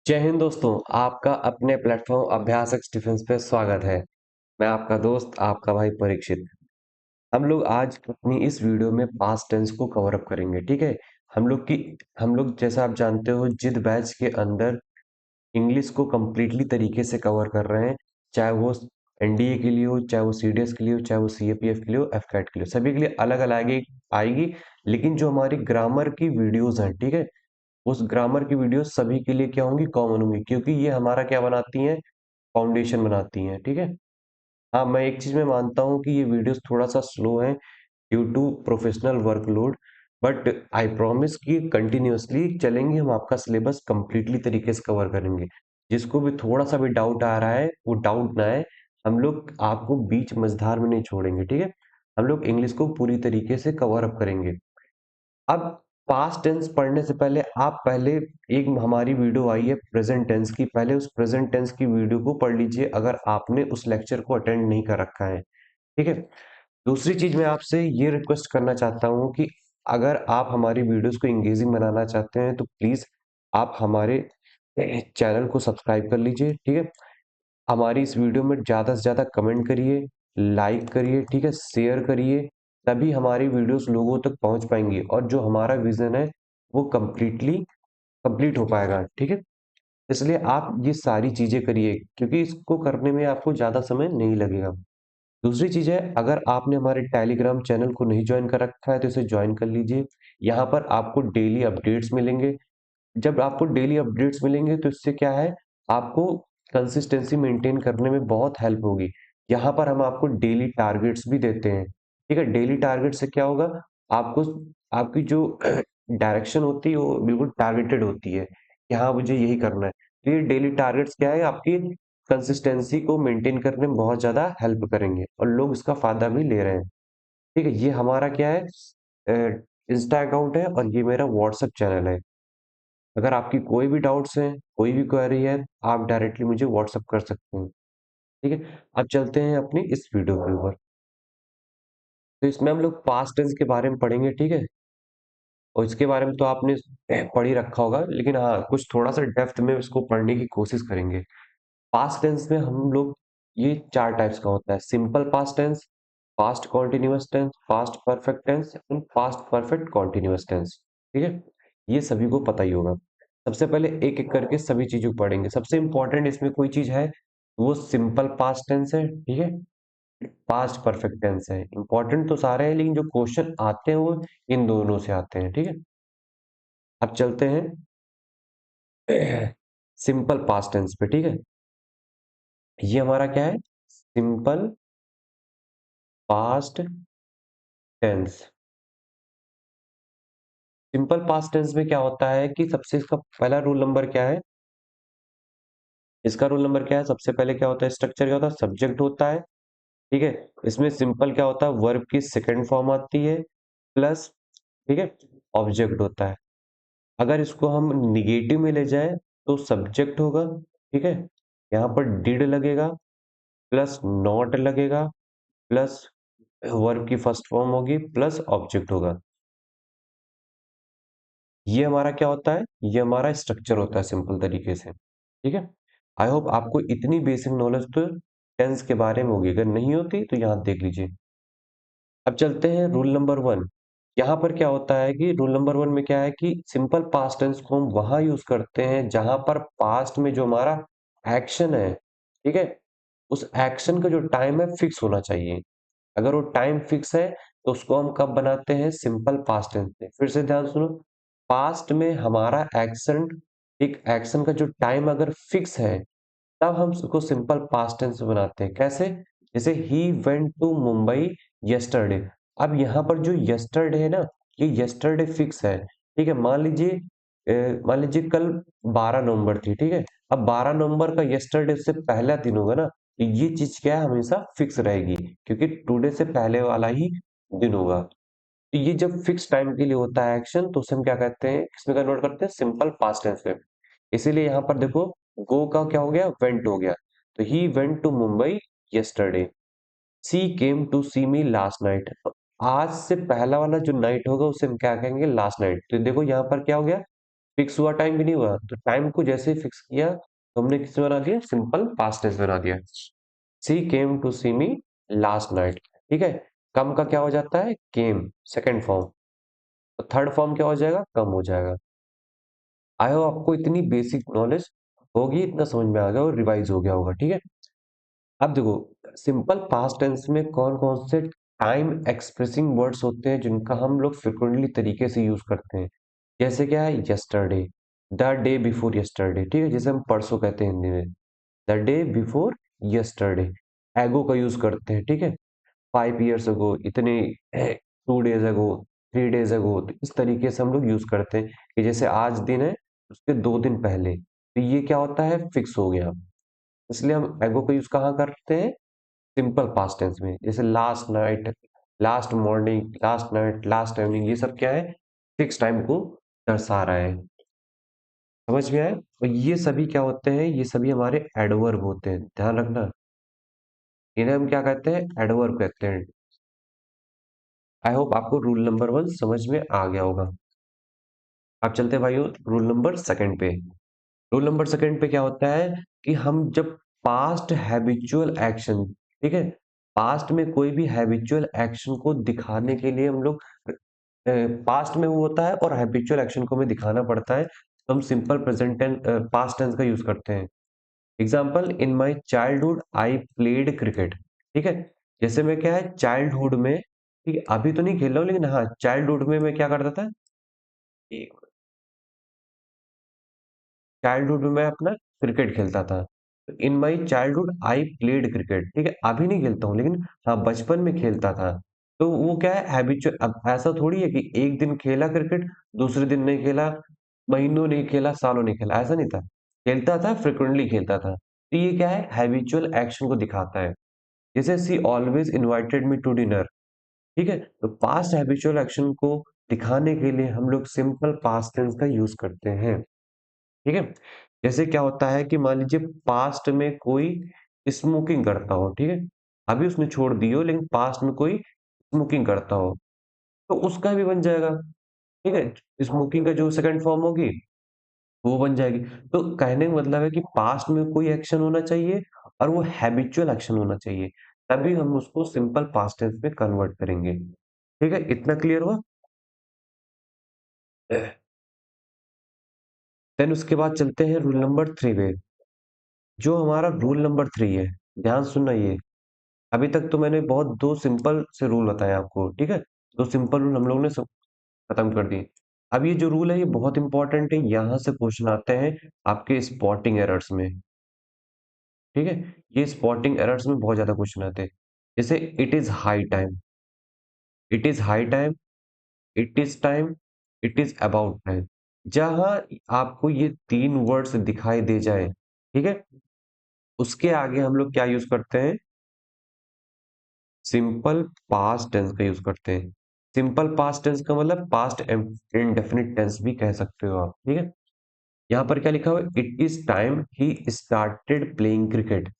जय हिंद दोस्तों। आपका अपने प्लेटफॉर्म अभ्यास एक्स डिफेंस पे स्वागत है। मैं आपका दोस्त आपका भाई परीक्षित। हम लोग आज अपनी इस वीडियो में पास्ट टेंस को कवर अप करेंगे, ठीक है। हम लोग जैसा आप जानते हो जिद बैच के अंदर इंग्लिश को कंप्लीटली तरीके से कवर कर रहे हैं। चाहे वो एनडीए के लिए हो, चाहे वो सीडीएस के लिए हो, चाहे वो सीएपीएफ के लिए हो, एफकैट के लिए हो, सभी के लिए अलग अलग आएगी। लेकिन जो हमारी ग्रामर की वीडियोस हैं, ठीक है, उस ग्रामर की वीडियो सभी के लिए क्या होंगी, कॉमन होंगी, क्योंकि ये हमारा क्या बनाती हैं, फाउंडेशन बनाती हैं, ठीक है। हाँ, मैं एक चीज में मानता हूँ कि ये वीडियोस थोड़ा सा स्लो है due to professional workload, but I promise कि कंटिन्यूअसली चलेंगे, हम आपका सिलेबस कंप्लीटली तरीके से कवर करेंगे। जिसको भी थोड़ा सा भी डाउट आ रहा है वो डाउट ना है, हम लोग आपको बीच मझधार में नहीं छोड़ेंगे, ठीक है। हम लोग इंग्लिश को पूरी तरीके से कवर अप करेंगे। अब पास्ट टेंस पढ़ने से पहले आप पहले एक हमारी वीडियो आई है प्रेजेंट टेंस की, पहले उस प्रेजेंट टेंस की वीडियो को पढ़ लीजिए अगर आपने उस लेक्चर को अटेंड नहीं कर रखा है, ठीक है। दूसरी चीज मैं आपसे ये रिक्वेस्ट करना चाहता हूँ कि अगर आप हमारी वीडियोस को इंगेजिंग बनाना चाहते हैं तो प्लीज आप हमारे चैनल को सब्सक्राइब कर लीजिए, ठीक है। हमारी इस वीडियो में ज़्यादा से ज़्यादा कमेंट करिए, लाइक करिए, ठीक है, शेयर करिए। तभी हमारी वीडियोस लोगों तक पहुंच पाएंगी और जो हमारा विजन है वो कंप्लीट हो पाएगा, ठीक है। इसलिए आप ये सारी चीजें करिए क्योंकि इसको करने में आपको ज़्यादा समय नहीं लगेगा। दूसरी चीज है, अगर आपने हमारे टेलीग्राम चैनल को नहीं ज्वाइन कर रखा है तो इसे ज्वाइन कर लीजिए। यहाँ पर आपको डेली अपडेट्स मिलेंगे। जब आपको डेली अपडेट्स मिलेंगे तो इससे क्या है, आपको कंसिस्टेंसी मेंटेन करने में बहुत हेल्प होगी। यहाँ पर हम आपको डेली टारगेट्स भी देते हैं, ठीक है। डेली टारगेट से क्या होगा, आपको आपकी जो डायरेक्शन होती है वो बिल्कुल टारगेटेड होती है कि हाँ मुझे यही करना है। तो ये डेली टारगेट्स क्या है, आपकी कंसिस्टेंसी को मेंटेन करने में बहुत ज्यादा हेल्प करेंगे और लोग इसका फायदा भी ले रहे हैं, ठीक है। ये हमारा क्या है, इंस्टा अकाउंट है और ये मेरा व्हाट्सएप चैनल है। अगर आपकी कोई भी डाउट्स हैं, कोई भी क्वेरी है, आप डायरेक्टली मुझे व्हाट्सअप कर सकते हैं, ठीक है। अब चलते हैं अपनी इस वीडियो के ऊपर। तो इसमें हम लोग पास्ट टेंस के बारे में पढ़ेंगे, ठीक है। और इसके बारे में तो आपने पढ़ ही रखा होगा, लेकिन हाँ कुछ थोड़ा सा डेप्थ में इसको पढ़ने की कोशिश करेंगे। पास्ट टेंस में हम लोग ये चार टाइप्स का होता है: simple past tense, past continuous tense, past perfect tense and past perfect continuous tense, ठीक है। ये सभी को पता ही होगा। सबसे पहले एक एक करके सभी चीजों को पढ़ेंगे। सबसे इंपॉर्टेंट इसमें कोई चीज है वो सिंपल पास्ट टेंस है, ठीक है। पास्ट परफेक्ट टेंस है। इंपॉर्टेंट तो सारे हैं लेकिन जो क्वेश्चन आते हैं वो इन दोनों से आते हैं, ठीक है। अब चलते हैं सिंपल पास्ट टेंस पे, ठीक है। ये हमारा क्या है, simple past tense. Simple past tense में क्या होता है कि सबसे इसका पहला रूल नंबर क्या है, इसका रूल नंबर क्या है, सबसे पहले क्या होता है, स्ट्रक्चर क्या होता है, सब्जेक्ट होता है, ठीक है। इसमें सिंपल क्या होता है, वर्ब की सेकंड फॉर्म आती है प्लस, ठीक है, ऑब्जेक्ट होता है। अगर इसको हम निगेटिव में ले जाए तो सब्जेक्ट होगा, ठीक है, यहाँ पर डिड लगेगा प्लस नॉट लगेगा प्लस वर्ब की फर्स्ट फॉर्म होगी प्लस ऑब्जेक्ट होगा। ये हमारा क्या होता है, ये हमारा स्ट्रक्चर होता है सिंपल तरीके से, ठीक है। आई होप आपको इतनी बेसिक नॉलेज तो टेंस के बारे में होगी, अगर नहीं होती तो यहाँ देख लीजिए। अब चलते हैं रूल नंबर वन। यहाँ पर क्या होता है कि रूल नंबर वन में क्या है कि सिंपल पास्ट टेंस को हम वहां यूज करते हैं जहां पर पास्ट में जो हमारा एक्शन है, ठीक है, उस एक्शन का जो टाइम है फिक्स होना चाहिए। अगर वो टाइम फिक्स है तो उसको हम कब बनाते हैं, सिंपल पास्ट टेंस में। फिर से ध्यान सुनो, पास्ट में हमारा एक्शन, एक एक्शन का जो टाइम अगर फिक्स है तब हम उसको सिंपल पास्ट टेंस में बनाते हैं। कैसे, जैसे he went to Mumbai yesterday. अब यहाँ पर जो यस्टरडे है ना, ये यस्टरडे फिक्स है, ठीक है। मान लीजिए कल 12 नवंबर थी, ठीक है। अब 12 नवंबर का यस्टरडे से पहला दिन होगा ना, तो ये चीज क्या है, हमेशा फिक्स रहेगी क्योंकि टुडे से पहले वाला ही दिन होगा। तो ये जब फिक्स टाइम के लिए होता है एक्शन तो उसे हम क्या कहते हैं, किसमें कन्वर्ट करते हैं, सिंपल पास्ट टेंस में। इसीलिए यहाँ पर देखो, गो का क्या हो गया, वेंट हो गया, तो he went to Mumbai yesterday. She came to see me last night. आज से पहला वाला जो नाइट होगा उसे हम क्या कहेंगे, लास्ट नाइट। तो देखो यहाँ पर क्या हो गया, फिक्स हुआ टाइम भी नहीं हुआ, तो टाइम को जैसे ही फिक्स किया तो हमने किस में बना दिया, सिंपल पास्ट टेंस बना दिया। She came to see me last night. ठीक है, कम का क्या हो जाता है, केम, सेकेंड फॉर्म, तो थर्ड फॉर्म क्या हो जाएगा, कम हो जाएगा। आई होप आपको इतनी बेसिक नॉलेज होगी, इतना समझ में आ गया और रिवाइज हो गया होगा। ठीक है, अब देखो सिंपल पास्ट टेंस में कौन कौन से टाइम एक्सप्रेसिंग वर्ड्स होते हैं जिनका हम लोग फ्रिक्वेंटली तरीके से यूज करते हैं। जैसे क्या है, yesterday, the day before yesterday. ठीक है, जैसे हम परसों कहते हैं हिंदी में, द डे बिफोर यस्टरडे। एगो का यूज करते हैं। ठीक है, 5 years अगो, इतने 2 days अगो, 3 days अगो, तो इस तरीके से हम लोग यूज करते हैं कि जैसे आज दिन है उसके 2 दिन पहले, तो ये क्या होता है, फिक्स हो गया। इसलिए हम एगो का यूज कहाँ करते हैं, सिंपल पास्ट टेंस में। जैसे last night, last morning, last night, last evening, ये सब क्या है, फिक्स टाइम को दर्शा रहा है। समझ में आया, और ये सभी क्या होते हैं, ये सभी हमारे एडवर्ब होते हैं, ध्यान रखना। इन्हें हम क्या कहते हैं, एडवर्ब कहते हैं। आई होप आपको रूल नंबर 1 समझ में आ गया होगा। अब चलते हैं भाइयों रूल नंबर सेकंड पे। रूल नंबर सेकंड पे क्या होता है कि हम जब पास्ट हैबिचुअल एक्शन, ठीक है, पास्ट में कोई भी हैबिचुअल एक्शन को दिखाने के लिए हम लोग, पास्ट में वो होता है और हैबिचुअल एक्शन को हमें दिखाना पड़ता है, तो हम simple present tense, past tense का यूज करते हैं। Example, in my childhood I played cricket. ठीक है, जैसे मैं क्या है, चाइल्डहुड में, ठीक है, अभी तो नहीं खेल रहा हूँ लेकिन हाँ चाइल्डहुड में मैं क्या करता था, चाइल्डहुड में मैं अपना क्रिकेट खेलता था। In my childhood I played cricket. ठीक है, अभी नहीं खेलता हूँ लेकिन हाँ बचपन में खेलता था। तो वो क्या है, हैबिचुअल। अब ऐसा थोड़ी है कि एक दिन खेला क्रिकेट, दूसरे दिन नहीं खेला, महीनों नहीं खेला, सालों नहीं खेला, ऐसा नहीं था। खेलता था, फ्रिक्वेंटली खेलता था। तो ये क्या है, हैबिचुअल एक्शन को दिखाता है। जैसे she always invited me to dinner. ठीक है, तो पास्ट हैबिचुअल एक्शन को दिखाने के लिए हम लोग सिंपल पास्ट टेंस का यूज करते हैं। ठीक है, जैसे क्या होता है कि मान लीजिए पास्ट में कोई स्मोकिंग करता हो, ठीक है, अभी उसने छोड़ दी हो लेकिन पास्ट में कोई स्मोकिंग करता हो, तो उसका भी बन जाएगा। ठीक है, स्मोकिंग का जो सेकंड फॉर्म होगी वो बन जाएगी। तो कहने का मतलब है कि पास्ट में कोई एक्शन होना चाहिए और वो हैबिचुअल एक्शन होना चाहिए, तभी हम उसको सिंपल पास्ट टेंस में कन्वर्ट करेंगे। ठीक है, इतना क्लियर हुआ। देन उसके बाद चलते हैं रूल नंबर 3 पे। जो हमारा रूल नंबर 3 है, ध्यान सुनना ये। अभी तक तो मैंने बहुत दो सिंपल से रूल बताए आपको। ठीक है, दो सिंपल रूल हम लोगों ने सब खत्म कर दिए। अब ये जो रूल है ये बहुत इंपॉर्टेंट है, यहाँ से क्वेश्चन आते हैं आपके स्पॉटिंग एरर्स में। ठीक है, ये स्पॉटिंग एरर्स में बहुत ज्यादा क्वेश्चन आते हैं। जैसे it is high time, it is high time, it is time, it is about time. जहां आपको ये तीन वर्ड्स दिखाई दे जाए, ठीक है, उसके आगे हम लोग क्या यूज करते हैं, सिंपल पास्ट टेंस का यूज करते हैं। सिंपल पास्ट टेंस का मतलब पास्ट इंडेफिनिट टेंस भी कह सकते हो आप। ठीक है, यहाँ पर क्या लिखा हुआ है, it is time he started playing cricket.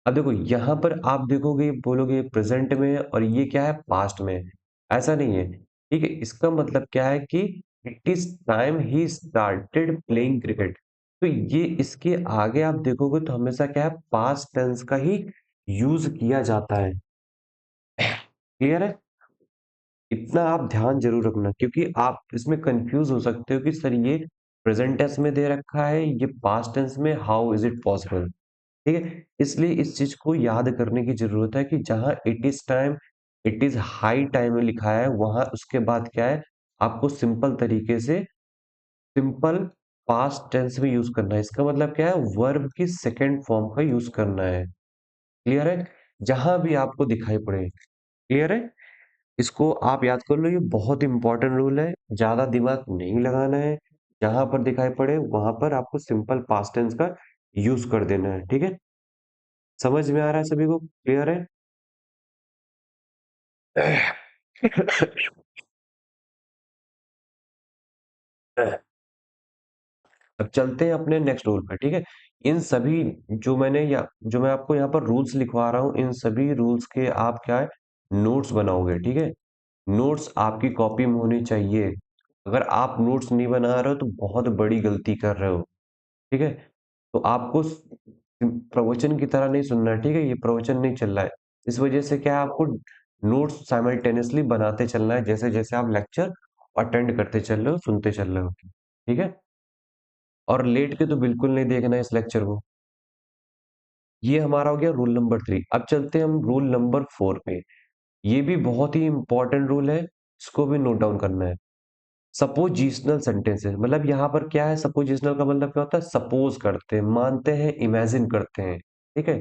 अब देखो यहाँ पर आप देखोगे, बोलोगे प्रेजेंट में है और ये क्या है, पास्ट में है। ऐसा नहीं है। ठीक है, इसका मतलब क्या है कि it is time he started playing cricket. तो ये इसके आगे आप देखोगे तो हमेशा क्या है, पास्ट टेंस का ही यूज किया जाता है। क्लियर है, इतना आप ध्यान जरूर रखना, क्योंकि आप इसमें कंफ्यूज हो सकते हो कि सर ये प्रेजेंट टेंस में दे रखा है, ये पास्ट टेंस में, हाउ इज इट पॉसिबल। ठीक है, इसलिए इस चीज को याद करने की जरूरत है कि जहां it is time, it is high time में लिखा है, वहां उसके बाद क्या है, आपको सिंपल तरीके से सिंपल पास्ट टेंस में यूज करना है। इसका मतलब क्या है, वर्ब की सेकेंड फॉर्म का यूज करना है। क्लियर है, जहां भी आपको दिखाई पड़े। क्लियर है, इसको आप याद कर लो, ये बहुत इंपॉर्टेंट रूल है, ज्यादा दिमाग नहीं लगाना है। जहां पर दिखाई पड़े वहां पर आपको सिंपल पास्ट टेंस का यूज कर देना है। ठीक है, समझ में आ रहा है सभी को, क्लियर है। अब चलते हैं अपने नेक्स्ट रूल पे। ठीक है, इन सभी जो मैंने या जो मैं आपको यहाँ पर रूल्स लिखवा रहा हूँ, इन सभी रूल्स के आप क्या है, नोट्स बनाओगे। ठीक है, नोट्स आपकी कॉपी में होनी चाहिए। अगर आप नोट्स नहीं बना रहे हो तो बहुत बड़ी गलती कर रहे हो, ठीक है? तो आपको प्रवचन की तरह नहीं सुनना है, ठीक है? ये प्रवचन नहीं चल रहा है। इस वजह से क्या है, आपको नोट्स साइमल्टेनियसली बनाते चलना है, जैसे जैसे आप लेक्चर अटेंड करते चल रहे हो, सुनते चल रहे हो, ठीक है? और लेट के तो बिल्कुल नहीं देखना है इस लेक्चर को। ये हमारा हो गया रूल नंबर 3। अब चलते हैं हम रूल नंबर 4 पे। ये भी बहुत ही इंपॉर्टेंट रूल है, इसको भी नोट डाउन करना है। सपोजिशनल सेंटेंसेस, मतलब यहाँ पर क्या है, सपोजिशनल का मतलब क्या होता है, सपोज करते हैं, मानते हैं, इमेजिन करते हैं, ठीक है?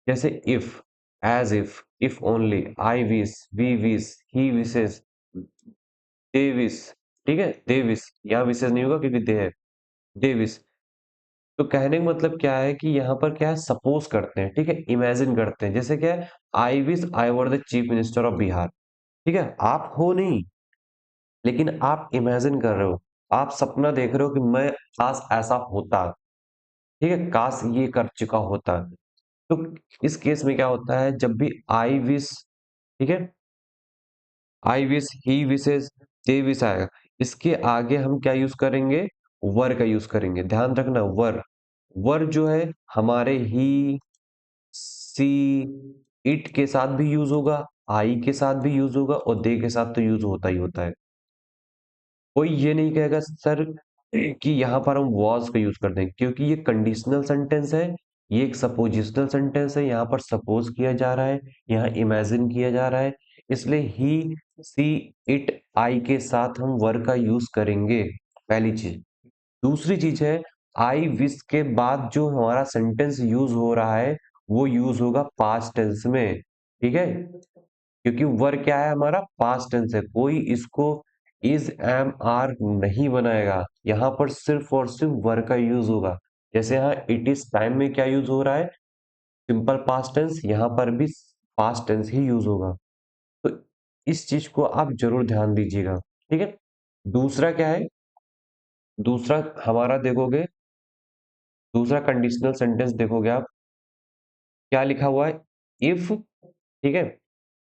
जैसे if, as if only, I wish, we wish, he wishes, they wish, ठीक है? दे विश, यहाँ विशेष नहीं होगा क्योंकि दे है, दे विश। तो कहने का मतलब क्या है कि यहाँ पर क्या है, सपोज करते हैं, ठीक है? इमेजिन करते हैं, जैसे क्या है, I wish I were the chief minister of Bihar, ठीक है? आप हो नहीं, लेकिन आप इमेजिन कर रहे हो, आप सपना देख रहे हो कि मैं, काश ऐसा होता, ठीक है? काश ये कर चुका होता। तो इस केस में क्या होता है, जब भी आई विश, ठीक है, I wish, he wishes, they wish आएगा, इसके आगे हम क्या यूज करेंगे, वर का यूज करेंगे। ध्यान रखना, वर, वर जो है हमारे ही, सी, इट के साथ भी यूज होगा, आई के साथ भी यूज होगा, और दे के साथ तो यूज होता ही होता है। कोई ये नहीं कहेगा सर कि यहाँ पर हम वॉज का यूज कर दें, क्योंकि ये कंडीशनल सेंटेंस है, ये एक सपोजिशनल सेंटेंस है, यहाँ पर सपोज किया जा रहा है, यहाँ इमेजिन किया जा रहा है, इसलिए ही, सी, इट, आई के साथ हम वर का यूज करेंगे, पहली चीज। दूसरी चीज है, आई विश के बाद जो हमारा सेंटेंस यूज हो रहा है, वो यूज होगा पास्ट टेंस में, ठीक है? क्योंकि वर क्या है, हमारा पास्ट टेंस है, कोई इसको इज, एम, आर नहीं बनाएगा, यहाँ पर सिर्फ और सिर्फ वर का यूज होगा। जैसे यहाँ इट इज टाइम में क्या यूज हो रहा है, सिंपल पास्ट टेंस, यहाँ पर भी पास्ट टेंस ही यूज होगा। तो इस चीज को आप जरूर ध्यान दीजिएगा, ठीक है? दूसरा क्या है, दूसरा हमारा देखोगे, दूसरा कंडीशनल सेंटेंस देखोगे आप, क्या लिखा हुआ है, इफ, ठीक है?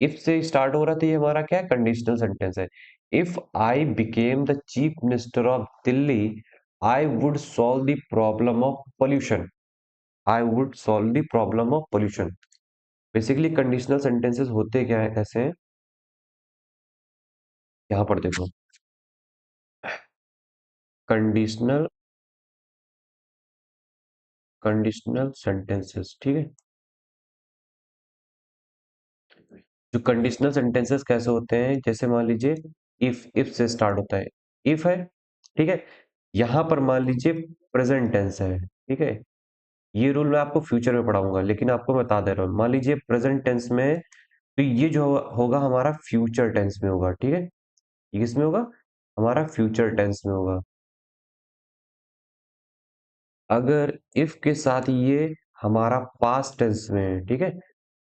इफ से स्टार्ट हो रहा था, ये हमारा क्या है, कंडीशनल सेंटेंस है। If I became the chief minister of Delhi, I would solve the problem of pollution, I would solve the problem of pollution. Basically conditional sentences होते क्या है, कैसे हैं, यहाँ पर देखो, कंडीशनल, कंडीशनल सेंटेंसेस, ठीक है? जो कंडीशनल सेंटेंसेस कैसे होते हैं, जैसे मान लीजिए इफ से स्टार्ट होता है, इफ है, ठीक है? यहां पर मान लीजिए प्रेजेंट टेंस है, ठीक है? ये रूल मैं आपको फ्यूचर में पढ़ाऊंगा, लेकिन आपको मैं बता दे रहा हूँ, मान लीजिए प्रेजेंट टेंस में, तो ये जो होगा हमारा फ्यूचर टेंस में होगा, ठीक है? ये किसमें होगा, हमारा फ्यूचर टेंस में होगा। अगर इफ के साथ ये हमारा पास्ट टेंस में है, ठीक है?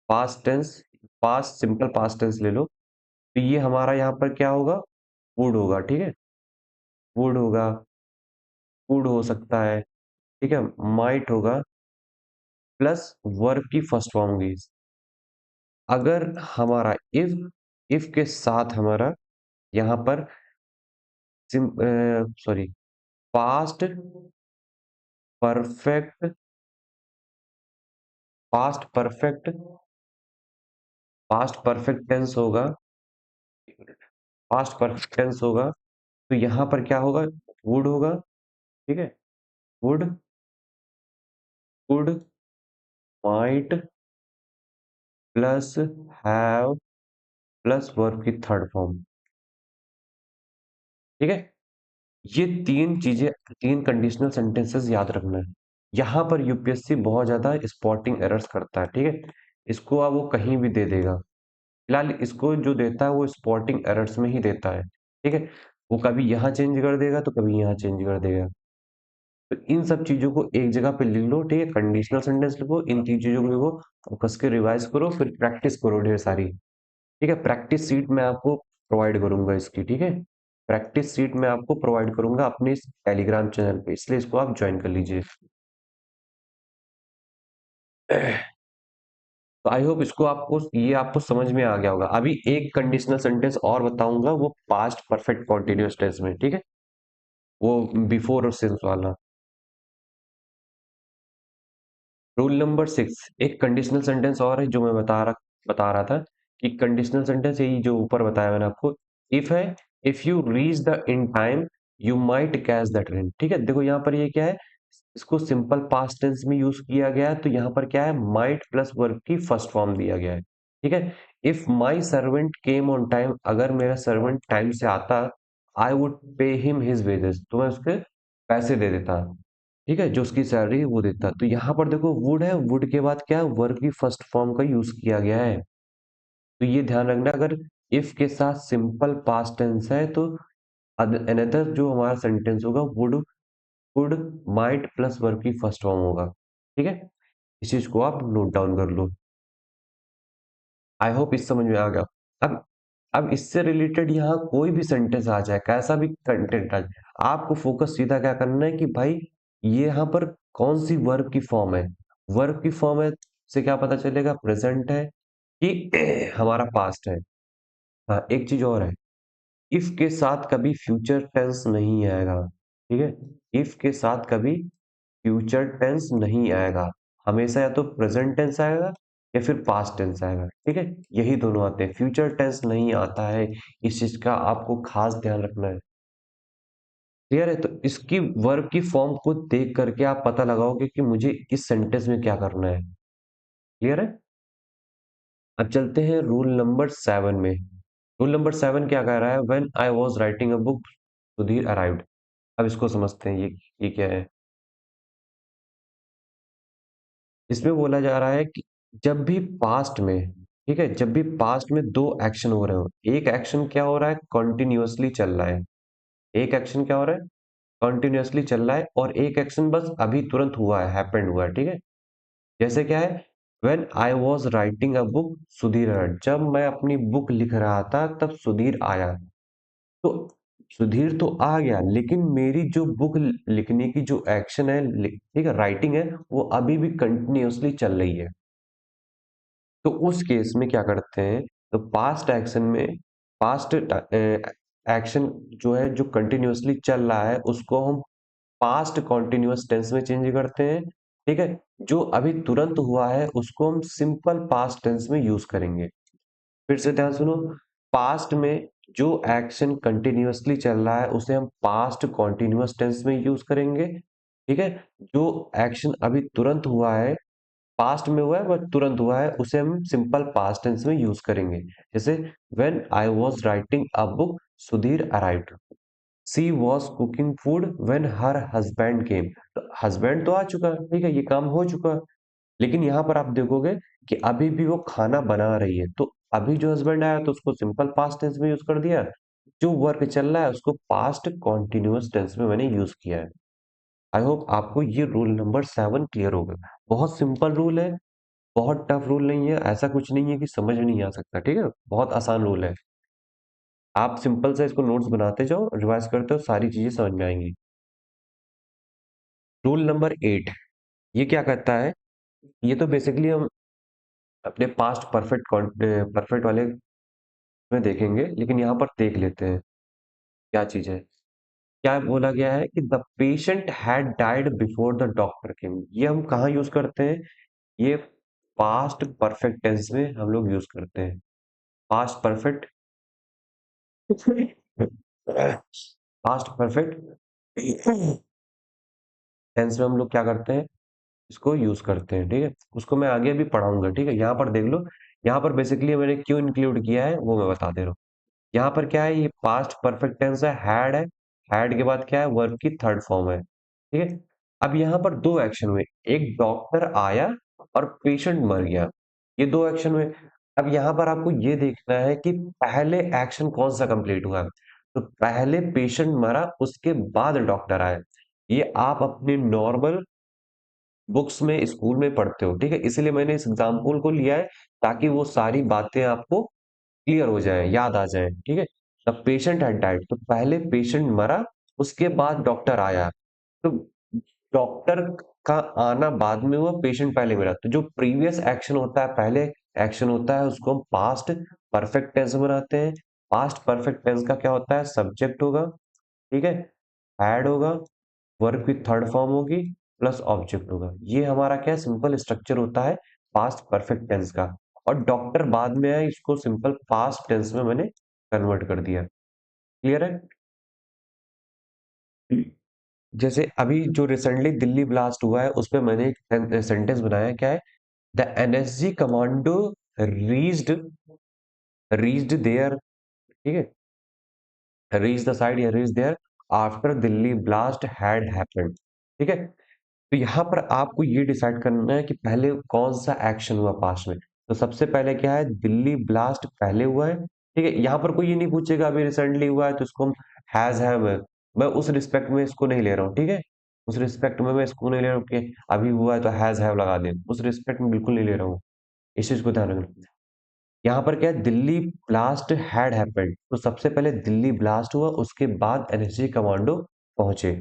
Past tense, past simple past tense ले लो, तो ये हमारा यहाँ पर क्या होगा, वुड होगा, ठीक है? वुड होगा, वुड हो सकता है, ठीक है? माइट होगा, प्लस वर्ब की फर्स्ट फॉर्म होगी। अगर हमारा इफ के साथ हमारा यहाँ पर sorry, past perfect, past perfect, past perfect tense होगा, पास्ट परफेक्ट टेंस होगा, तो यहाँ पर क्या होगा, वुड होगा, ठीक है? Would, could, might, plus have, plus verb की थर्ड फॉर्म, ठीक है? ये तीन चीजें, तीन कंडीशनल सेंटेंसेस याद रखना है। यहाँ पर यूपीएससी बहुत ज्यादा स्पॉटिंग एरर्स करता है, ठीक है? इसको अब वो कहीं भी दे देगा, फिलहाल इसको जो देता है वो स्पॉटिंग एरर्स में ही देता है, ठीक है? वो कभी यहाँ चेंज कर देगा तो कभी यहाँ चेंज कर देगा। तो इन सब चीजों को एक जगह पे लिख लो, ठीक है? कंडीशनल सेंटेंस लिखो, इन तीन चीजों को लिखो और कस के रिवाइज करो, फिर प्रैक्टिस करो ढेर सारी, ठीक है? प्रैक्टिस सीट मैं आपको प्रोवाइड करूंगा इसकी, ठीक है? प्रैक्टिस सीट मैं आपको प्रोवाइड करूंगा अपने इस टेलीग्राम चैनल पे, इसलिए इसको आप ज्वाइन कर लीजिए। तो आई होप इसको आपको ये आपको समझ में आ गया होगा। अभी एक कंडीशनल सेंटेंस और बताऊंगा, वो पास्ट परफेक्ट कॉन्टिन्यूअस टेंस में, ठीक है, वो बिफोर और सिंस वाला। रूल नंबर 6, एक कंडीशनल सेंटेंस और है जो मैं बता रहा था कि कंडीशनल सेंटेंस यही जो ऊपर बताया मैंने आपको। इफ है, if you reach the in time you might catch the train. ठीक है, देखो यहाँ पर ये क्या है, इसको सिंपल पास्ट टेंस में यूज किया गया है, तो यहाँ पर क्या है, माइट प्लस वर्ब की फर्स्ट फॉर्म दिया गया है। ठीक है, if my servant came on time, अगर मेरा सर्वेंट टाइम से आता, I would pay him his wages, तो मैं उसके पैसे दे देता। ठीक है, जो उसकी सैलरी है वो देता। तो यहाँ पर देखो वुड है, वुड के बाद क्या है, वर्ब की फर्स्ट फॉर्म का यूज किया गया है। तो ये ध्यान रखना, अगर इफ के साथ सिंपल पास्ट टेंस है तो अनदर जो हमारा सेंटेंस होगा वुड माइट प्लस वर्ब की फर्स्ट फॉर्म होगा। ठीक है, इस चीज को आप नोट डाउन कर लो। आई होप इस समझ में आ गया। अब अब इससे रिलेटेड यहाँ कोई भी सेंटेंस आ जाए, कैसा भी कंटेंट आ जाए, आपको फोकस सीधा क्या करना है कि भाई ये यहाँ पर कौन सी वर्ब की फॉर्म है। वर्ब की फॉर्म है से क्या पता चलेगा, प्रेजेंट है कि हमारा पास्ट है। हाँ, एक चीज और है, इफ के साथ कभी फ्यूचर टेंस नहीं आएगा। ठीक है, इफ के साथ कभी फ्यूचर टेंस नहीं आएगा, हमेशा या तो प्रेजेंट टेंस आएगा या फिर पास्ट टेंस आएगा। ठीक है, यही दोनों आते हैं, फ्यूचर टेंस नहीं आता है। इस चीज का आपको खास ध्यान रखना है। क्लियर है, तो इसकी वर्ब की फॉर्म को देख करके आप पता लगाओगे कि मुझे इस सेंटेंस में क्या करना है। क्लियर है। अब चलते हैं रूल नंबर 7 में। रूल नंबर 7 क्या कह रहा है, when I was writing a book Sudhir arrived. अब इसको समझते हैं, ये क्या है। इसमें बोला जा रहा है कि जब भी पास्ट में, ठीक है, जब भी पास्ट में दो एक्शन हो रहे हो, एक एक्शन क्या हो रहा है, कंटिन्यूअसली चल रहा है। एक एक्शन क्या हो रहा है, कंटिन्यूअसली चल रहा है, और एक एक्शन बस अभी तुरंत हुआ है, हैपेंड हुआ है। ठीक है, जैसे क्या है, when I was writing a book Sudhir arrived। जब मैं अपनी बुक लिख रहा था तब सुधीर आया। तो सुधीर तो आ गया, लेकिन मेरी जो बुक लिखने की जो एक्शन है, ठीक है, राइटिंग है, वो अभी भी कंटिन्यूअसली चल रही है। तो उस केस में क्या करते हैं, तो पास्ट एक्शन में, पास्ट एक्शन जो है, जो कंटिन्यूअसली चल रहा है, उसको हम पास्ट कॉन्टिन्यूअस टेंस में चेंज करते हैं। ठीक है, जो अभी तुरंत हुआ है उसको हम सिंपल पास्ट टेंस में यूज करेंगे। फिर से ध्यान सुनो, पास्ट में जो एक्शन कंटिन्यूअसली चल रहा है उसे हम पास्ट कॉन्टिन्यूअस टेंस में यूज करेंगे। ठीक है, जो एक्शन अभी तुरंत हुआ है, पास्ट में हुआ है बट तुरंत हुआ है, उसे हम सिंपल पास्ट टेंस में यूज करेंगे। जैसे when I was writing a book Sudhir arrived, she was cooking food when her husband came. तो हस्बैंड तो आ चुका, ठीक है, ये काम हो चुका, लेकिन यहाँ पर आप देखोगे कि अभी भी वो खाना बना रही है। तो अभी जो हस्बैंड आया तो उसको सिंपल पास्ट टेंस में यूज कर दिया, जो वर्क चल रहा है उसको पास्ट कॉन्टिन्यूअस टेंस में मैंने यूज किया है। आई होप आपको ये रूल नंबर 7 क्लियर हो गया। बहुत सिंपल रूल है, बहुत टफ रूल नहीं है, ऐसा कुछ नहीं है कि समझ में नहीं आ सकता। ठीक है, बहुत आसान रूल है। आप सिंपल से इसको नोट्स बनाते जाओ, रिवाइज करते हो, सारी चीजें समझ में आएंगी। रूल नंबर 8, ये क्या कहता है, ये तो बेसिकली हम अपने पास्ट परफेक्ट परफेक्ट वाले में देखेंगे, लेकिन यहाँ पर देख लेते हैं क्या चीज है। क्या बोला गया है कि the patient had died before the doctor केम। ये हम कहाँ यूज करते हैं, ये पास्ट परफेक्ट टेंस में हम लोग यूज करते हैं। Past perfect past perfect tense में हम लोग क्या करते हैं, इसको यूज करते हैं। ठीक है, उसको मैं आगे भी पढ़ाऊंगा। ठीक है, यहाँ पर देख लो, यहाँ पर बेसिकली मैंने क्यों इंक्लूड किया है वो मैं बता दे रहा हूँ। यहाँ पर क्या है, ये पास्ट परफेक्ट टेंस है, हैड के बाद क्या है, वर्ब की थर्ड फॉर्म है। ठीक है, अब यहाँ पर दो एक्शन हुए, एक डॉक्टर आया और पेशेंट मर गया, ये दो एक्शन हुए। अब यहाँ पर आपको ये देखना है कि पहले एक्शन कौन सा कंप्लीट हुआ। तो पहले पेशेंट मरा, उसके बाद डॉक्टर आया। ये आप अपने नॉर्मल बुक्स में, स्कूल में पढ़ते हो। ठीक है, इसलिए मैंने इस एग्जाम्पल को लिया है ताकि वो सारी बातें आपको क्लियर हो जाए, याद आ जाए। ठीक है, द पेशेंट हैड डाइड, तो पहले पेशेंट मरा, उसके बाद डॉक्टर आया। तो डॉक्टर का आना बाद में हुआ, पेशेंट पहले मिला, तो जो प्रीवियस एक्शन होता है, पहले एक्शन होता है, उसको हम पास्ट परफेक्ट टेंस में बनाते हैं। पास्ट परफेक्ट टेंस का क्या होता है, सब्जेक्ट होगा, ठीक है, हैड होगा, वर्ब की थर्ड फॉर्म होगी, प्लस ऑब्जेक्ट होगा। ये हमारा क्या सिंपल स्ट्रक्चर होता है पास्ट परफेक्ट टेंस का। और डॉक्टर बाद में है, इसको सिंपल पास्ट टेंस में मैंने कन्वर्ट कर दिया। क्लियर है? जैसे अभी जो रिसेंटली दिल्ली ब्लास्ट हुआ है, उसपे मैंने एक सेंटेंस बनाया, क्या है, the NSG commando reached reached there, ठीक है, रीच द साइड या reach there after Delhi blast had happened, ठीक है। तो यहाँ पर आपको ये डिसाइड करना है कि पहले कौन सा एक्शन हुआ पास्ट में। तो सबसे पहले क्या है, दिल्ली ब्लास्ट पहले हुआ है, ठीक है। यहाँ पर कोई ये नहीं पूछेगा अभी रिसेंटली हुआ है तो इसको हम हैज है, मैं उस रिस्पेक्ट में इसको नहीं ले रहा हूँ, ठीक है। उस रिस्पेक्ट में मैं इसको नहीं ले रहा हूँ कि अभी हुआ है तो हैज हैव लगा दें, उस रिस्पेक्ट में बिल्कुल नहीं ले रहा हूँ। इस चीज को ध्यान रखना। यहाँ पर क्या है, दिल्ली ब्लास्ट हैड हैपेंड, तो सबसे पहले दिल्ली ब्लास्ट हुआ, उसके बाद एनएसजी कमांडो पहुंचे।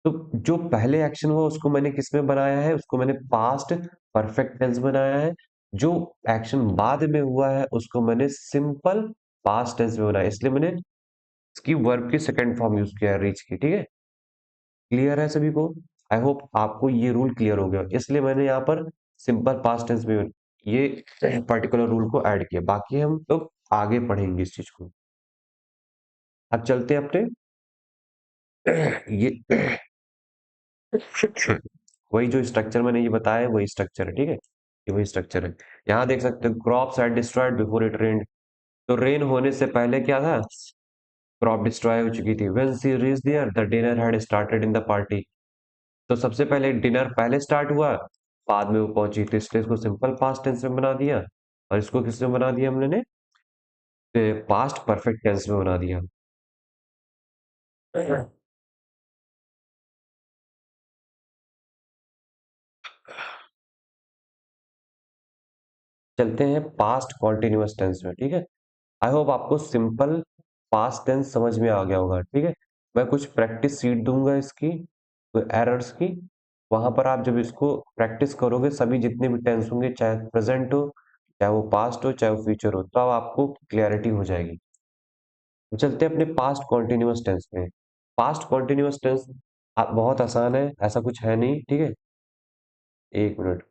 तो जो पहले एक्शन हुआ उसको मैंने किस में बनाया है, उसको मैंने पास्ट परफेक्ट टेंस बनाया है। जो एक्शन बाद में हुआ है उसको मैंने सिंपल पास्ट टेंस में बनाया, इसलिए मैंने इसकी वर्ब की सेकंड फॉर्म यूज किया है, रीच की, ठीक है। क्लियर है सभी को? आई होप आपको ये रूल क्लियर हो गया, इसलिए मैंने यहाँ पर सिंपल पास्ट टेंस में ये पर्टिकुलर रूल को ऐड किया। बाकी हम लोग आगे पढ़ेंगे इस चीज को। अब चलते हैं अपने ये वही जो स्ट्रक्चर मैंने ये बताया है, वही स्ट्रक्चर है, ठीक है, ये वही स्ट्रक्चर है। यहाँ देख सकते हो, crops are destroyed before it rain, तो रेन होने से पहले क्या था, क्रॉप डिस्ट्रॉय हो चुकी थी। When she reached there the dinner had started in the party, तो सबसे पहले डिनर पहले स्टार्ट हुआ, बाद में वो पहुंची, तो इसलिए इसको सिंपल पास्ट टेंस में बना दिया। और इसको किस में बना दिया हमने, पास्ट परफेक्ट टेंस में बना दिया। चलते हैं पास्ट कॉन्टिन्यूअस टेंस में, ठीक है। आई होप आपको सिंपल पास्ट टेंस समझ में आ गया होगा, ठीक है। मैं कुछ प्रैक्टिस सीट दूंगा इसकी, एरर्स की, वहां पर आप जब इसको प्रैक्टिस करोगे, सभी जितने भी टेंस होंगे, चाहे प्रेजेंट हो, चाहे वो पास्ट हो, चाहे वो फ्यूचर हो, तो अब आपको क्लैरिटी हो जाएगी। तो चलते हैं अपने पास्ट कॉन्टिन्यूअस टेंस में। पास्ट कॉन्टिन्यूअस टेंस बहुत आसान है, ऐसा कुछ है नहीं, ठीक है। एक मिनट,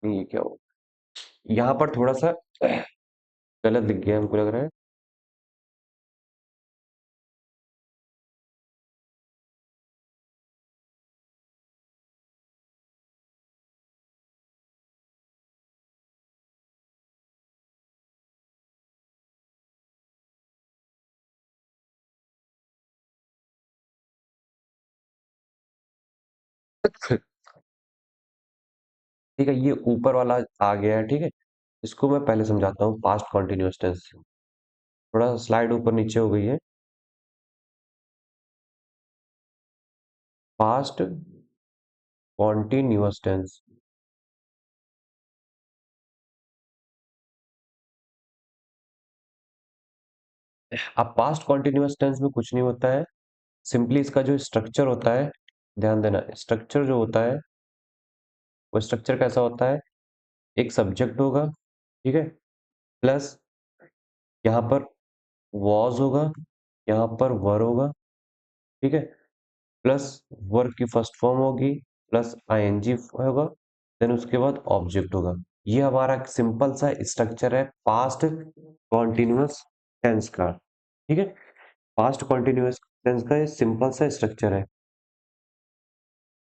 ये क्या हो, यहाँ पर थोड़ा सा गलत लिख गया हमको लग रहा है। ठीक है, ये ऊपर वाला आ गया है, ठीक है। इसको मैं पहले समझाता हूँ पास्ट कॉन्टिन्यूअस टेंस। थोड़ा स्लाइड ऊपर नीचे हो गई है। पास्ट कॉन्टिन्यूअस टेंस, अब पास्ट कॉन्टिन्यूअस टेंस में कुछ नहीं होता है, सिंपली इसका जो स्ट्रक्चर होता है, ध्यान देना, स्ट्रक्चर जो होता है वो स्ट्रक्चर कैसा होता है, एक सब्जेक्ट होगा, ठीक है, प्लस यहाँ पर वॉज होगा, यहाँ पर वर होगा, ठीक है, प्लस वर्ब की फर्स्ट फॉर्म होगी, प्लस आईएनजी होगा, देन उसके बाद ऑब्जेक्ट होगा। ये हमारा सिंपल सा स्ट्रक्चर है पास्ट कॉन्टिन्यूअस टेंस का, ठीक है। पास्ट कॉन्टिन्यूअस टेंस का ये सिंपल सा स्ट्रक्चर है।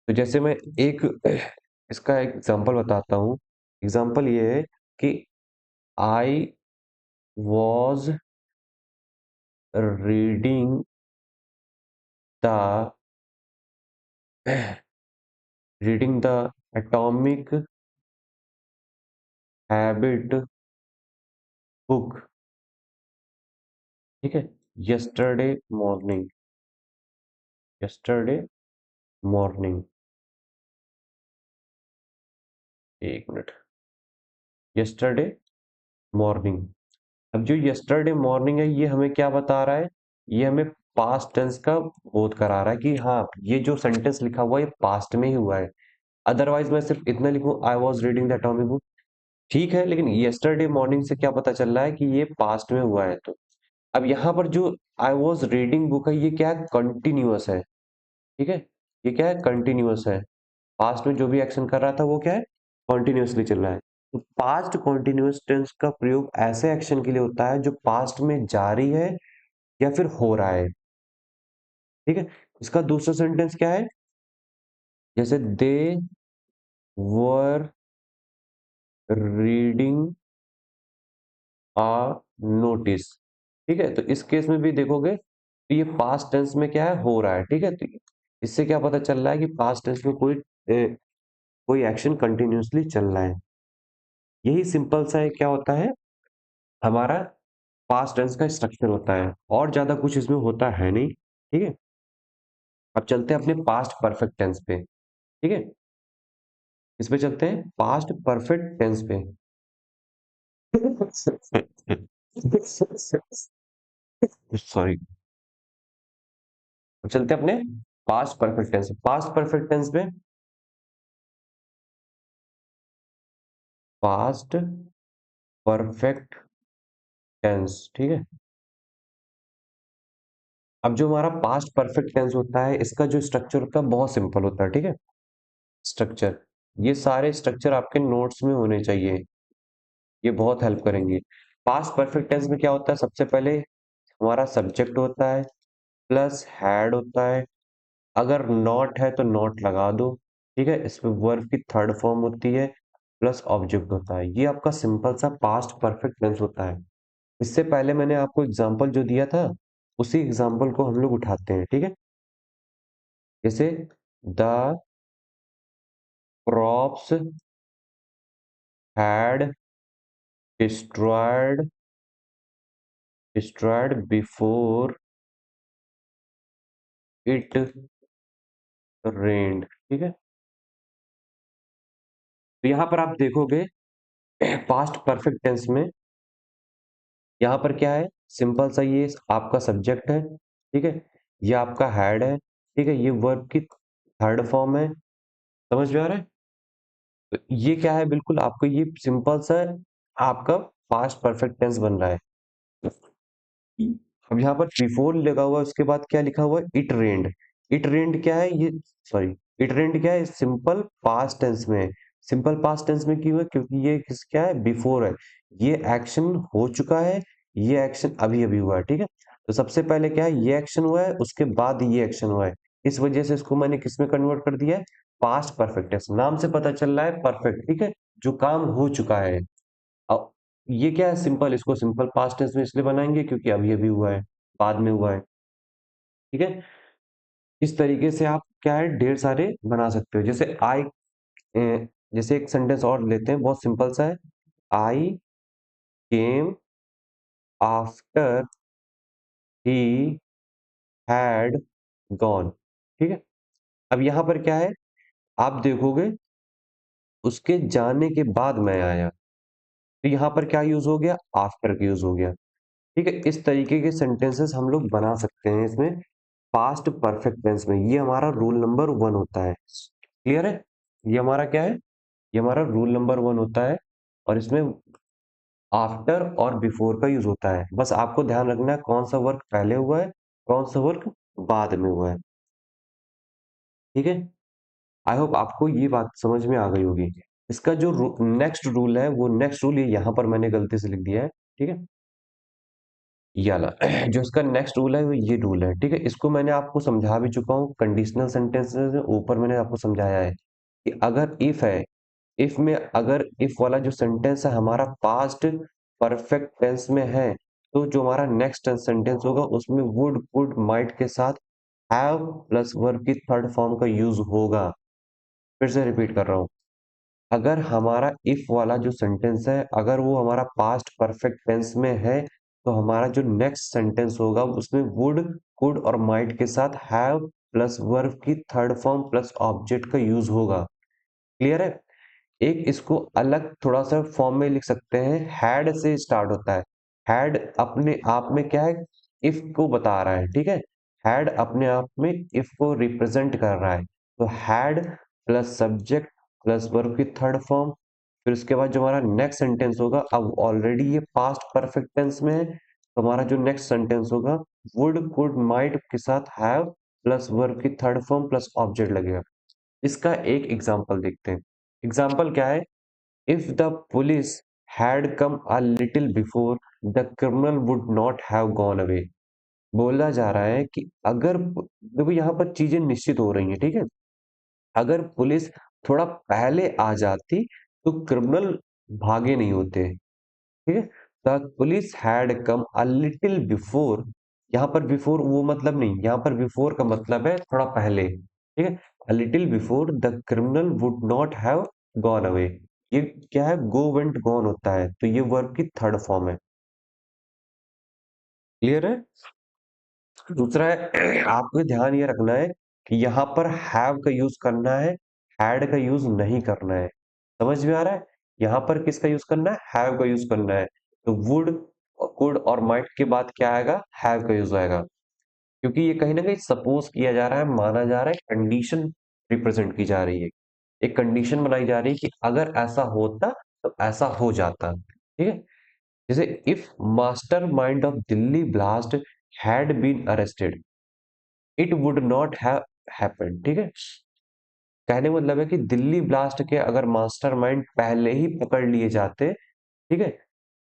तो जैसे मैं एक इसका एक एग्जांपल बताता हूँ। एग्जांपल ये है कि I was reading the reading the atomic habit book, ठीक है, यस्टरडे मॉर्निंग, यस्टरडे मॉर्निंग, एक मिनट, यस्टरडे मॉर्निंग। अब जो यस्टरडे मॉर्निंग है, ये हमें क्या बता रहा है, ये हमें पास्ट टेंस का बोध करा रहा है कि हाँ ये जो सेंटेंस लिखा हुआ है ये पास्ट में ही हुआ है। अदरवाइज मैं सिर्फ इतना लिखूं I was reading the atomic book, ठीक है, लेकिन यस्टरडे मॉर्निंग से क्या पता चल रहा है कि ये पास्ट में हुआ है। तो अब यहाँ पर जो आई वॉज रीडिंग बुक है ये क्या है, कंटिन्यूअस है, ठीक है, ये क्या है, कंटिन्यूअस है। पास्ट में जो भी एक्शन कर रहा था वो क्या है, कॉन्टिन्यूसली चल रहा है। तो पास्ट कॉन्टिन्यूअस टेंस का प्रयोग ऐसे एक्शन के लिए होता है जो पास्ट में जारी है या फिर हो रहा है, ठीक है। इसका दूसरा सेंटेंस क्या है, जैसे दे वर रीडिंग आ नोटिस, ठीक है। तो इस केस में भी देखोगे तो ये पास्ट टेंस में क्या है, हो रहा है, ठीक है। तो इससे क्या पता चल रहा है कि पास्ट टेंस में कोई एक्शन कंटिन्यूअसली चल रहा है। यही सिंपल सा है क्या होता है हमारा पास्ट टेंस का स्ट्रक्चर होता है, और ज्यादा कुछ इसमें होता है नहीं, ठीक है। अब चलते हैं अपने पास्ट परफेक्ट टेंस पे, ठीक है। इस पे चलते हैं पास्ट परफेक्ट टेंस पे। सॉरी। अब चलते हैं अपने past perfect tense, past perfect tense में पास्ट परफेक्ट टेंस, ठीक है। अब जो हमारा पास्ट परफेक्ट टेंस होता है इसका जो स्ट्रक्चर होता है बहुत सिंपल होता है, ठीक है। स्ट्रक्चर, ये सारे स्ट्रक्चर आपके नोट्स में होने चाहिए, ये बहुत हेल्प करेंगे। पास्ट परफेक्ट टेंस में क्या होता है, सबसे पहले हमारा सब्जेक्ट होता है, प्लस हैड होता है, अगर नॉट है तो नॉट लगा दो, ठीक है। इसमें वर्ब की थर्ड फॉर्म होती है, प्लस ऑब्जेक्ट होता है। ये आपका सिंपल सा पास्ट परफेक्ट टेंस होता है। इससे पहले मैंने आपको एग्जांपल जो दिया था उसी एग्जांपल को हम लोग उठाते हैं, ठीक है। जैसे the crops had destroyed destroyed before it रेन्ड, ठीक है। तो यहाँ पर आप देखोगे पास्ट परफेक्ट टेंस में यहाँ पर क्या है, सिंपल सा ये आपका सब्जेक्ट है, ठीक है, ये आपका हेड है, ठीक है, ये वर्ब की थर्ड फॉर्म है, समझ में आ रहा है। तो ये क्या है, बिल्कुल आपको ये सिंपल सा आपका पास्ट परफेक्ट टेंस बन रहा है। अब यहाँ पर बिफोर लगा हुआ है, उसके बाद क्या लिखा हुआ है, इट रेन्ड। इट रेन्ड क्या है ये, सॉरी, इट रेन्ड क्या है, सिंपल पास्ट टेंस में है। सिंपल पास्ट टेंस में क्यों है, क्योंकि ये किस क्या है, बिफोर है, ये एक्शन हो चुका है, ये एक्शन अभी अभी हुआ है, ठीक है। तो सबसे पहले क्या है, ये एक्शन हुआ है, उसके बाद ये एक्शन हुआ है, इस वजह से इसको मैंने किस में कन्वर्ट कर दिया है, पास्ट परफेक्ट टेंस। नाम से पता चल रहा है परफेक्ट, ठीक है, जो काम हो चुका है। अब ये क्या है, सिंपल, इसको सिंपल पास्ट टेंस में इसलिए बनाएंगे क्योंकि अभी अभी हुआ है, बाद में हुआ है, ठीक है। इस तरीके से आप क्या है ढेर सारे बना सकते हो। जैसे जैसे एक सेंटेंस और लेते हैं, बहुत सिंपल सा है, I came after he had gone, ठीक है। अब यहाँ पर क्या है, आप देखोगे उसके जाने के बाद मैं आया, तो यहाँ पर क्या यूज हो गया, आफ्टर का यूज हो गया, ठीक है। इस तरीके के सेंटेंसेस हम लोग बना सकते हैं इसमें पास्ट परफेक्ट टेंस में। ये हमारा रूल नंबर 1 होता है, क्लियर है। ये हमारा क्या है, ये हमारा रूल नंबर 1 होता है, और इसमें आफ्टर और बिफोर का यूज होता है। बस आपको ध्यान रखना है कौन सा वर्क पहले हुआ है, कौन सा वर्क बाद में हुआ है, ठीक है। आई होप आपको ये बात समझ में आ गई होगी। इसका जो नेक्स्ट रूल है, वो नेक्स्ट रूल ये यहाँ पर मैंने गलती से लिख दिया है, ठीक है, ये वाला जो इसका नेक्स्ट रूल है वो ये रूल है, ठीक है। इसको मैंने आपको समझा भी चुका हूँ, कंडीशनल सेंटेंसेस में ऊपर मैंने आपको समझाया है कि अगर इफ है, इफ में अगर इफ वाला जो सेंटेंस है हमारा पास्ट परफेक्ट टेंस में है, तो जो हमारा नेक्स्ट सेंटेंस होगा उसमें वुड कुड माइट के साथ हैव प्लस वर्ब की थर्ड फॉर्म का यूज होगा। फिर से रिपीट कर रहा हूँ, अगर हमारा इफ वाला जो सेंटेंस है अगर वो हमारा पास्ट परफेक्ट टेंस में है, तो हमारा जो नेक्स्ट सेंटेंस होगा उसमें वुड कुड और माइट के साथ हैव प्लस वर्ब की थर्ड फॉर्म प्लस ऑब्जेक्ट का यूज होगा, क्लियर है। एक इसको अलग थोड़ा सा फॉर्म में लिख सकते हैं, हैड से स्टार्ट होता है, हैड अपने आप में क्या है, इफ को बता रहा है, ठीक है। हैड अपने आप में इफ को रिप्रेजेंट कर रहा है, तो had plus subject plus verb की थर्ड फॉर्म, फिर उसके बाद जो हमारा नेक्स्ट सेंटेंस होगा, अब ऑलरेडी ये पास्ट परफेक्ट टेंस में है, तो हमारा जो नेक्स्ट सेंटेंस होगा वुड कुड माइट के साथ हैव प्लस वर्ब की थर्ड फॉर्म प्लस ऑब्जेक्ट लगेगा। इसका एक एग्जांपल देखते हैं। एग्जांपल क्या है? If the police had come a little before the criminal would not have gone away. बोला जा रहा है कि अगर देखो यहाँ पर चीजें निश्चित हो रही हैं, ठीक है। अगर पुलिस थोड़ा पहले आ जाती तो क्रिमिनल भागे नहीं होते, ठीक है। The police had come a little before, यहाँ पर बिफोर वो मतलब नहीं, यहाँ पर बिफोर का मतलब है थोड़ा पहले, ठीक है। A little before the criminal would not have gone away. ये क्या है? गो वेंट गॉन होता है, तो ये वर्ब की थर्ड फॉर्म है। क्लियर है? दूसरा है, आपको ध्यान ये रखना है कि यहाँ पर हैव का यूज करना है, हैड का यूज नहीं करना है। समझ में आ रहा है? यहाँ पर किसका यूज करना है? हैव का यूज करना है। तो वुड, कुड और माइट के बाद क्या आएगा? हैव का यूज आएगा, क्योंकि ये कहीं ना कहीं सपोज किया जा रहा है, माना जा रहा है, कंडीशन रिप्रेजेंट की जा रही है। एक कंडीशन बनाई जा रही है कि अगर ऐसा होता तो ऐसा हो जाता, ठीक है। जैसे if master mind of Delhi blast had been arrested it would not have happened, ठीक है। कहने का मतलब है कि दिल्ली ब्लास्ट के अगर मास्टरमाइंड पहले ही पकड़ लिए जाते, ठीक है,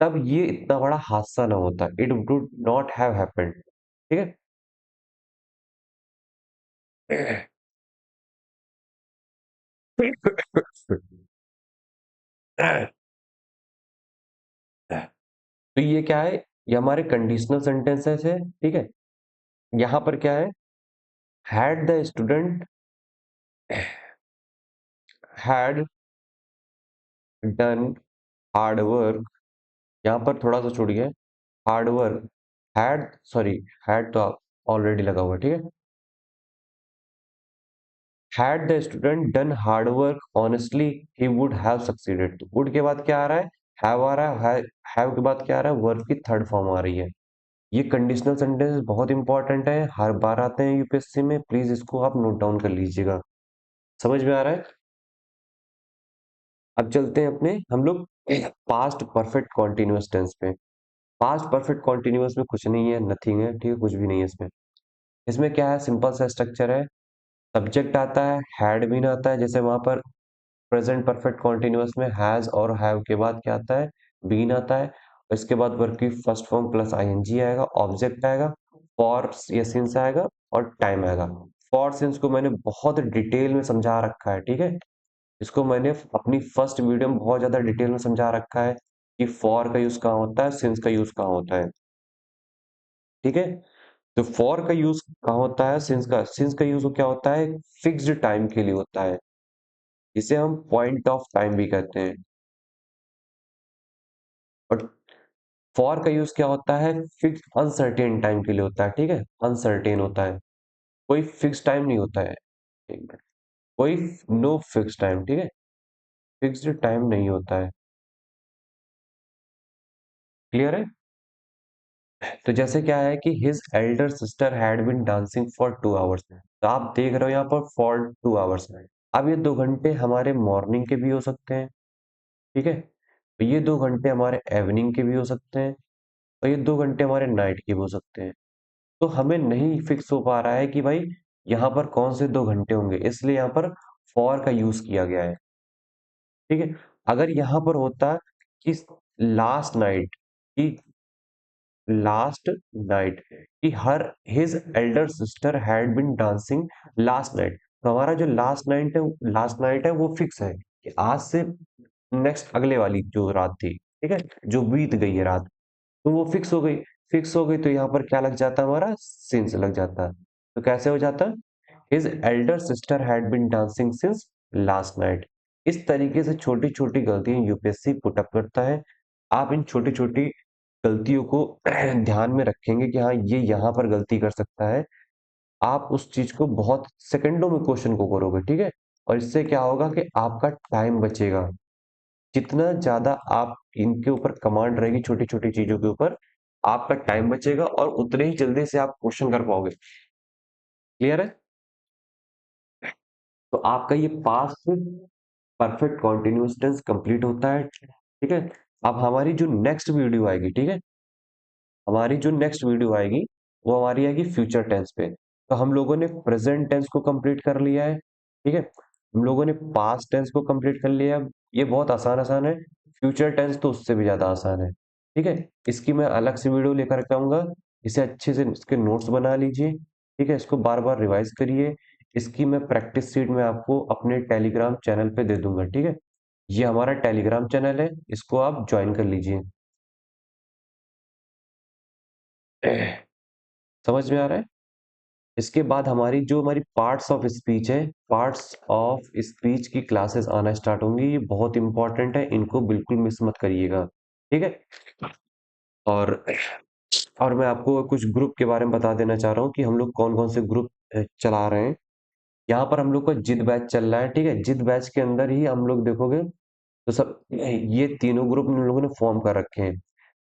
तब ये इतना बड़ा हादसा ना होता, it would not have happened, ठीक है। तो ये क्या है? ये हमारे कंडीशनल सेंटेंसेस है, ठीक है। यहां पर क्या है? Had the student had done hard work, यहां पर थोड़ा सा छूट गया, hard work, had, sorry, had तो ऑलरेडी लगा हुआ, ठीक है। Had the student done hard work honestly, he would have succeeded. तो would के बाद क्या आ रहा है? Have आ रहा है। Have के बाद क्या आ रहा है? Verb की थर्ड फॉर्म आ रही है। ये कंडीशनल सेंटेंस बहुत इंपॉर्टेंट है, हर बार आते हैं यूपीएससी में, प्लीज इसको आप नोट डाउन कर लीजिएगा। समझ में आ रहा है? अब चलते हैं अपने हम लोग पास्ट परफेक्ट कॉन्टिन्यूअस टेंस पे। पास्ट परफेक्ट कॉन्टिन्यूअस में कुछ नहीं है, नथिंग है, ठीक है, कुछ भी नहीं है इसमें। इसमें क्या है? सिंपल सा स्ट्रक्चर है। सब्जेक्ट आता है, हैड बीन आता है, जैसे वहां पर प्रेजेंट परफेक्ट कॉन्टिन्यूअस में हैज और हैव के बाद क्या आता है? बीन आता है। इसके बाद वर्ब की फर्स्ट फॉर्म प्लस आईएनजी आएगा, ऑब्जेक्ट आएगा, फॉर या सिंस आएगा और टाइम आएगा। फॉर सिंस को मैंने बहुत डिटेल में समझा रखा है, ठीक है। इसको मैंने अपनी फर्स्ट वीडियो में बहुत ज्यादा डिटेल में समझा रखा है कि फॉर का यूज कहाँ होता है, सिंस का यूज कहाँ होता है, ठीक है। तो फॉर का यूज कहाँ होता है, सिंस का यूज क्या होता है? फिक्स्ड टाइम के लिए होता है, इसे हम पॉइंट ऑफ टाइम भी कहते हैं। और फॉर का यूज क्या होता है? फिक्स अनसर्टेन टाइम के लिए होता है, ठीक है, अनसर्टेन होता है, कोई फिक्स टाइम नहीं होता है। एक मिनट, कोई नो फिक्स टाइम, ठीक है, फिक्स्ड टाइम नहीं होता है। क्लियर है? तो जैसे क्या है कि his elder sister had been dancing for 2 hours, तो आप देख रहे हो यहाँ पर फॉर 2 आवर्स। अब ये 2 घंटे हमारे मॉर्निंग के भी हो सकते हैं, ठीक है, तो ये 2 घंटे हमारे इवनिंग के भी हो सकते हैं, और ये 2 घंटे हमारे नाइट के भी हो सकते हैं। तो हमें नहीं फिक्स हो पा रहा है कि भाई यहाँ पर कौन से 2 घंटे होंगे, इसलिए यहाँ पर फॉर का यूज किया गया है, ठीक है। अगर यहाँ पर होता कि लास्ट नाइट, कि लास्ट नाइट, कि her his elder sister had been dancing last night, तो हमारा जो लास्ट नाइट है वो फिक्स है कि आज से नेक्स्ट अगले वाली जो रात थी, ठीक है, जो बीत गई है रात, तो वो फिक्स हो गई। फिक्स हो गई तो यहाँ पर क्या लग जाता है? हमारा सिंस लग जाता है। तो कैसे हो जाता? His elder sister had been dancing since last night. इस तरीके से छोटी छोटी गलतियां यूपीएससी पुटअप करता है। आप इन छोटी छोटी गलतियों को ध्यान में रखेंगे कि हाँ ये यहाँ पर गलती कर सकता है, आप उस चीज को बहुत सेकंडों में क्वेश्चन को करोगे, ठीक है। और इससे क्या होगा कि आपका टाइम बचेगा। जितना ज्यादा आप इनके ऊपर कमांड रहेगी छोटी छोटी चीजों के ऊपर, आपका टाइम बचेगा और उतने ही जल्दी से आप क्वेश्चन कर पाओगे। क्लियर है? तो आपका ये past perfect continuous tense complete होता है, ठीक है। अब हमारी जो नेक्स्ट वीडियो आएगी, ठीक है, हमारी जो नेक्स्ट वीडियो आएगी वो हमारी आएगी फ्यूचर टेंस पे। तो हम लोगों ने प्रेजेंट टेंस को कंप्लीट कर लिया है, ठीक है, हम लोगों ने पास्ट टेंस को कंप्लीट कर लिया है। ये बहुत आसान आसान है। फ्यूचर टेंस तो उससे भी ज्यादा आसान है, ठीक है। इसकी मैं अलग से वीडियो लेकर के आऊंगा। इसे अच्छे से इसके नोट्स बना लीजिए, ठीक है, इसको बार बार रिवाइज करिए। इसकी मैं प्रैक्टिस सीट में आपको अपने टेलीग्राम चैनल पे दे दूंगा, ठीक है। ये हमारा टेलीग्राम चैनल है, इसको आप ज्वाइन कर लीजिए। समझ में आ रहा है? इसके बाद हमारी पार्ट्स ऑफ स्पीच है, पार्ट्स ऑफ स्पीच की क्लासेस आना स्टार्ट होंगी। ये बहुत इंपॉर्टेंट है, इनको बिल्कुल मिस मत करिएगा, ठीक है। और और मैं आपको कुछ ग्रुप के बारे में बता देना चाह रहा हूँ कि हम लोग कौन कौन से ग्रुप चला रहे हैं। यहाँ पर हम लोग का जिद बैच चल रहा है, ठीक है। जिद बैच के अंदर ही हम लोग देखोगे तो सब ये तीनों ग्रुप हम लोगों ने फॉर्म कर रखे हैं।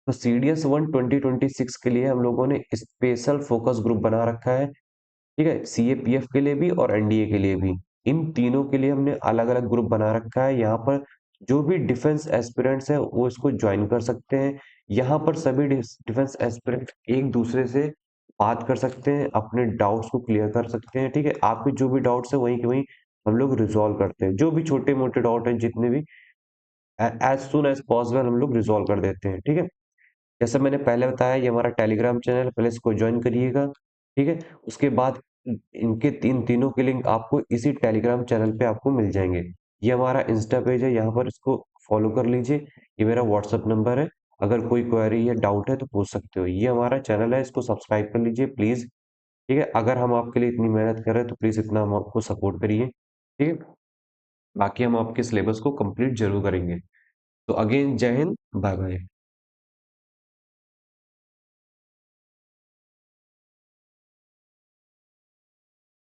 तो सीडीएस 1 2026 के लिए हम लोगों ने स्पेशल फोकस ग्रुप बना रखा है, ठीक है, सीएपीएफ के लिए भी और एनडीए के लिए भी। इन तीनों के लिए हमने अलग अलग ग्रुप बना रखा है। यहाँ पर जो भी डिफेंस एस्पिरेंट्स हैं वो इसको ज्वाइन कर सकते हैं। यहाँ पर सभी डिफेंस एस्पिरेंट एक दूसरे से बात कर सकते हैं, अपने डाउट्स को क्लियर कर सकते हैं, ठीक है। आपके जो भी डाउट्स है वहीं के वहीं हम लोग रिजॉल्व करते हैं। जो भी छोटे मोटे डाउट हैं जितने भी एज सुन एज पॉसिबल हम लोग रिजॉल्व कर देते हैं, ठीक है। जैसे मैंने पहले बताया ये हमारा टेलीग्राम चैनल है, पहले इसको ज्वाइन करिएगा, ठीक है। उसके बाद इनके तीनों के लिंक आपको इसी टेलीग्राम चैनल पे आपको मिल जाएंगे। ये हमारा इंस्टा पेज है, यहाँ पर इसको फॉलो कर लीजिए। ये मेरा व्हाट्सएप नंबर है, अगर कोई क्वेरी या डाउट है तो पूछ सकते हो। ये हमारा चैनल है, इसको सब्सक्राइब कर लीजिए प्लीज, ठीक है। अगर हम आपके लिए इतनी मेहनत कर रहे हैं तो प्लीज इतना हम आपको सपोर्ट करिए, ठीक है। बाकी हम आपके सिलेबस को कंप्लीट जरूर करेंगे। तो अगेन जय हिंद, बाय बाय।